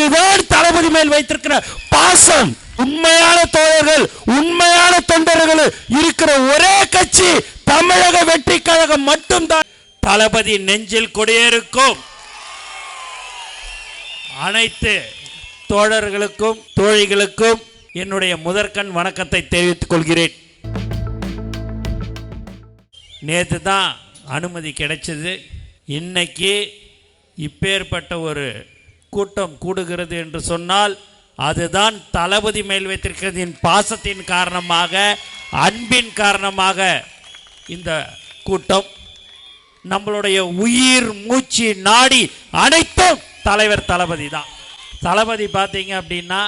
இதுதான் தளபதி மேல் வைத்திருக்கிற பாசம். உண்மையான தோழர்கள், உண்மையான தொண்டர்கள் இருக்கிற ஒரே கட்சி தமிழக வெற்றி கழகம் மட்டும்தான். தளபதி நெஞ்சில் கொடியேறுக்கும் அனைத்து தோழர்களுக்கும் தோழிகளுக்கும் என்னுடைய முதற்கண் வணக்கத்தை தெரிவித்துக் கொள்கிறேன். நேற்று தான் அனுமதி கிடைச்சது. இன்னைக்கு இப்பேற்பட்ட ஒரு கூட்டம் கூடுகிறது என்று சொன்னால் அதுதான் தளபதி மேல் வைத்திருக்கிறதின் பாசத்தின் காரணமாக, அன்பின் காரணமாக இந்த கூட்டம். நம்மளுடைய உயிர் மூச்சு நாடி அனைத்தும் தலைவர் தளபதி தான். தளபதி பார்த்தீங்க அப்படின்னா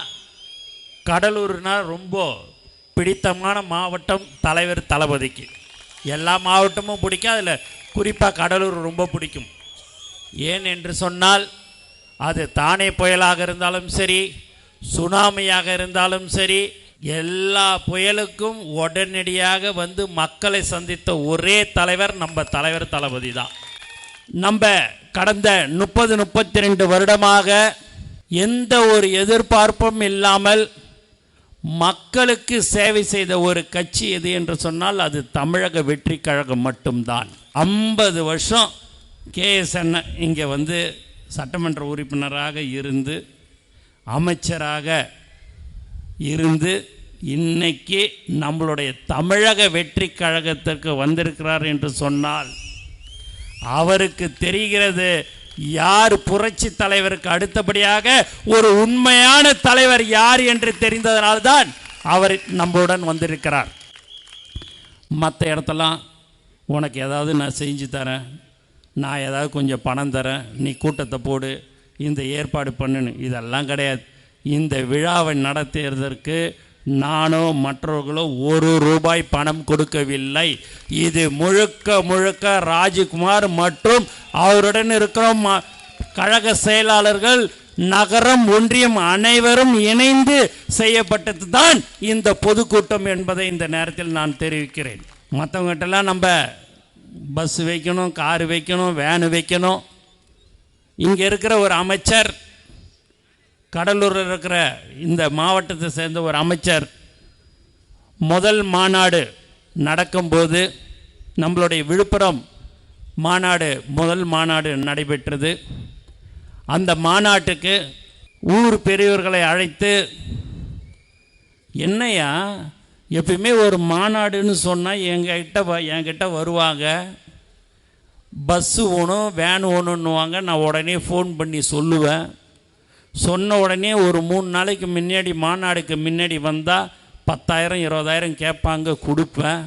கடலூர்னா ரொம்ப பிடித்தமான மாவட்டம் தலைவர் தளபதிக்கு. எல்லா மாவட்டமும் பிடிக்கும், அதில் குறிப்பாக கடலூர் ரொம்ப பிடிக்கும். ஏன் என்று சொன்னால் அது தானே புயலாக இருந்தாலும் சரி, சுனாமியாக இருந்தாலும் சரி, எல்லா புயலுக்கும் உடனடியாக வந்து மக்களை சந்தித்த ஒரே தலைவர் நம்ம தலைவர் தளபதி தான். நம்ம கடந்த 32 வருடமாக எந்த ஒரு எதிர்பார்ப்பும் இல்லாமல் மக்களுக்கு சேவை செய்த ஒரு கட்சி எது என்று சொன்னால் அது தமிழக வெற்றி கழகம் மட்டும்தான். 50 வருஷம் KSN இங்கே வந்து சட்டமன்ற உறுப்பினராக இருந்து, அமைச்சராக இருந்து, இன்னைக்கு நம்மளுடைய தமிழக வெற்றி கழகத்திற்கு வந்திருக்கிறார் என்று சொன்னால் அவருக்கு தெரிகிறது யார் புரட்சி தலைவருக்கு அடுத்தபடியாக ஒரு உண்மையான தலைவர் யார் என்று தெரிந்ததனால்தான் அவர் நம்மளுடன் வந்திருக்கிறார். மற்ற இடத்தெல்லாம் உனக்கு ஏதாவது நான் செஞ்சு தரேன், நான் ஏதாவது கொஞ்சம் பணம் தரேன், நீ கூட்டத்தை போடு, இந்த ஏற்பாடு பண்ணுன்னு, இதெல்லாம் கிடையாது. இந்த விழாவை நடத்துவதற்கு நானோ மற்றவர்களோ ₹1 பணம் கொடுக்கவில்லை. இது முழுக்க முழுக்க ராஜ்குமார் மற்றும் அவருடன் இருக்கிற கழக செயலாளர்கள், நகரம், ஒன்றியம் அனைவரும் இணைந்து செய்யப்பட்டது தான் இந்த பொதுக்கூட்டம் என்பதை இந்த நேரத்தில் நான் தெரிவிக்கிறேன். மற்றவங்ககிட்டலாம் நம்ம பஸ் வைக்கணும், காரு வைக்கணும், வேனு வைக்கணும். இங்கே இருக்கிற ஒரு அமைச்சர், கடலூரில் இருக்கிற இந்த மாவட்டத்தை சேர்ந்த ஒரு அமைச்சர், முதல் மாநாடு நடக்கும்போது நம்மளுடைய விழுப்புரம் மாநாடு முதல் மாநாடு நடைபெற்றது. அந்த மாநாட்டுக்கு ஊர் பெரியவர்களை அழைத்து, என்னையா எப்பயுமே ஒரு மாநாடுன்னு சொன்னால் என்கிட்ட வருவாங்க, பஸ்ஸு வேணும், வேன் வேணுன்னுவாங்க, நான் உடனே ஃபோன் பண்ணி சொல்லுவேன். சொன்ன உடனே ஒரு 3 நாளைக்கு முன்னாடி மாநாடுக்கு முன்னாடி வந்தால் 10,000 20,000 கேட்பாங்க, கொடுப்பேன்.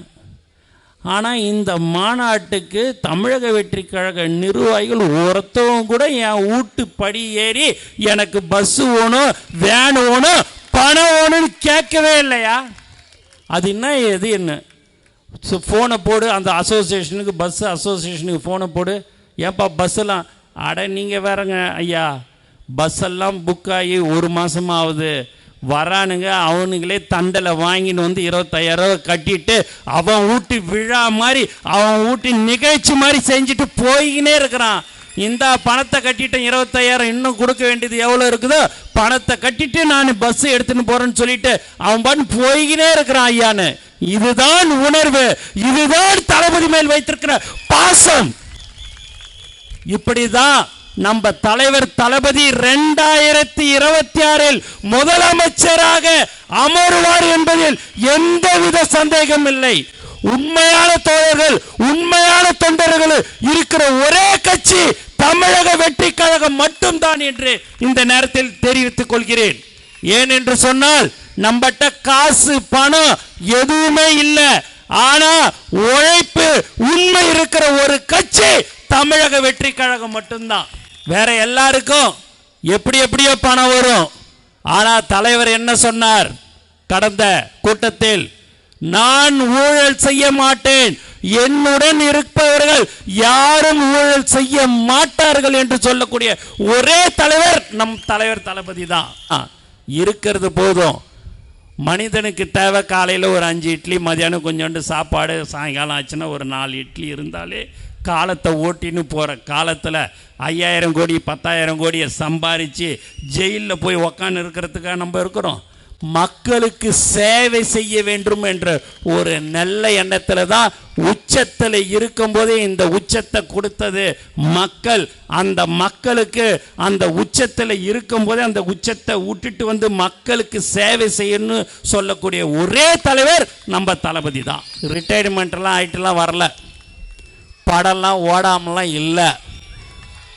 ஆனால் இந்த மாநாட்டுக்கு தமிழக வெற்றி கழக நிர்வாகிகள் ஒருத்தவங்க கூட என் வீட்டு படி ஏறி எனக்கு பஸ்ஸு வேணும், வேன் வேணும், பணம் வேணும்னு கேட்கவே இல்லையா? அது என்ன, எது என்ன? ஃபோனை போடு, அந்த அசோசியேஷனுக்கு, பஸ் அசோசியேஷனுக்கு ஃபோனை போடு, ஏன்பா பஸ்ஸெல்லாம், அட நீங்கள் வேறங்க ஐயா, பஸ்ஸெல்லாம் புக் ஆகி 1 மாதமாக ஆகுது, வரானுங்க, அவனுங்களே தண்டலை வாங்கின்னு வந்து 25,000 கட்டிட்டு அவன் வீட்டு விழா மாதிரி, அவன் வீட்டு நிகழ்ச்சி மாதிரி செஞ்சுட்டு போய்கினே இருக்கிறான். இந்த பணத்தை கட்டிட்டேன், 25,000 இன்னும் கொடுக்க வேண்டியது எவ்வளோ இருக்குதோ பணத்தை கட்டிட்டு நான் பஸ் எடுத்துன்னு போகிறேன்னு சொல்லிட்டு அவன் பாட்டு போய்கினே இருக்கிறான் ஐயான்னு. இதுதான் உணர்வு, இதுதான் தளபதி மேல் வைத்திருக்கிற பாசம். இப்படிதான் நம்ம தலைவர் தளபதி 2026 முதலமைச்சராக அமருவார் என்பதில் எந்தவித சந்தேகம் இல்லை. உண்மையான தோழர்கள், உண்மையான தொண்டர்கள் இருக்கிற ஒரே கட்சி தமிழக வெற்றி கழகம் மட்டும்தான் என்று இந்த நேரத்தில் தெரிவித்துக் கொள்கிறேன். ஏன் என்று சொன்னால் நம்மகிட்ட காசு பணம் எதுவுமே இல்லை, ஆனா உழைப்பு உண்மை இருக்கிற ஒரு கட்சி தமிழக வெற்றி கழகம் மட்டும்தான். வேற எல்லாருக்கும் எப்படியோ பணம் வரும். ஆனா தலைவர் என்ன சொன்னார் கடந்த கூட்டத்தில்? நான் ஊழல் செய்ய மாட்டேன், என்னுடன் இருப்பவர்கள் யாரும் ஊழல் செய்ய மாட்டார்கள் என்று சொல்லக்கூடிய ஒரே தலைவர் நம் தலைவர் தளபதி தான். இருக்கிறது போதும். மனிதனுக்கு தேவை காலையில் ஒரு 5 இட்லி, மதியானம் கொஞ்சோண்டு சாப்பாடு, சாயங்காலம் ஆச்சுன்னா ஒரு 4 இட்லி இருந்தாலே காலத்தை ஓட்டின்னு போகிற காலத்தில் 5000 கோடி 10,000 கோடியை சம்பாரித்து ஜெயிலில் போய் உக்காந்து இருக்கிறதுக்காக நம்ம இருக்கிறோம். மக்களுக்கு சேவை செய்ய வேண்டும் என்ற ஒரு நல்ல எண்ணத்தில் தான் உச்சத்தில் இருக்கும்போதே இந்த உச்சத்தை கொடுத்தது மக்கள். அந்த மக்களுக்கு அந்த உச்சத்தில் இருக்கும்போதே அந்த உச்சத்தை விட்டுட்டு வந்து மக்களுக்கு சேவை செய்யணும்னு சொல்லக்கூடிய ஒரே தலைவர் நம்ம தளபதி தான். ரிட்டையர்மெண்ட்லாம் ஆகிட்டுலாம் வரல, படம்லாம் ஓடாமலாம் இல்லை.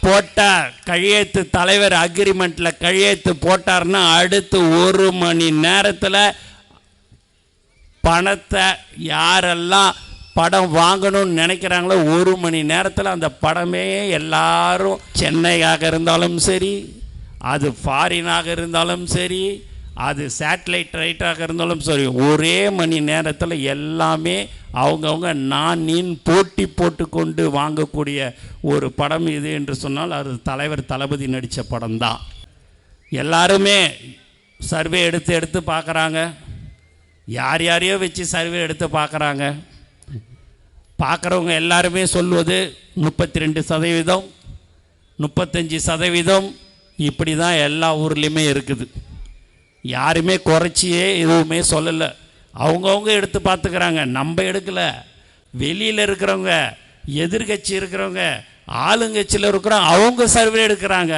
போட்டார் கையெழுத்து, தலைவர் அக்ரிமெண்ட்டில் கையெழுத்து போட்டார்னா அடுத்து 1 மணி நேரத்தில் பணத்தை யாரெல்லாம் படம் வாங்கணும்னு நினைக்கிறாங்களோ 1 மணி நேரத்தில் அந்த படமே எல்லாரும், சென்னையாக இருந்தாலும் சரி, அது ஃபாரினாக இருந்தாலும் சரி, அது சேட்டலைட் ரைட்டாக இருந்தாலும் சரி, ஒரே மணி நேரத்தில் எல்லாமே அவங்கவுங்க நீன் போட்டி போட்டு கொண்டு வாங்கக்கூடிய ஒரு படம் இது என்று சொன்னால் அது தலைவர் தளபதி நடித்த படம் தான். எல்லாருமே சர்வே எடுத்து பார்க்குறாங்க, யார் யாரையோ வச்சு சர்வே எடுத்து பார்க்குறாங்க. பார்க்குறவங்க எல்லாருமே சொல்வது 32%, 35% இப்படி தான் எல்லா ஊர்லேயுமே இருக்குது. யாருமே குறைச்சியே எதுவுமே சொல்லலை. அவங்கவுங்க எடுத்து பார்த்துக்கிறாங்க, நம்ம எடுக்கலை. வெளியில் இருக்கிறவங்க, எதிர்கட்சி இருக்கிறவங்க, ஆளுங்கட்சியில் இருக்கிறவங்க அவங்க சர்வே எடுக்கிறாங்க.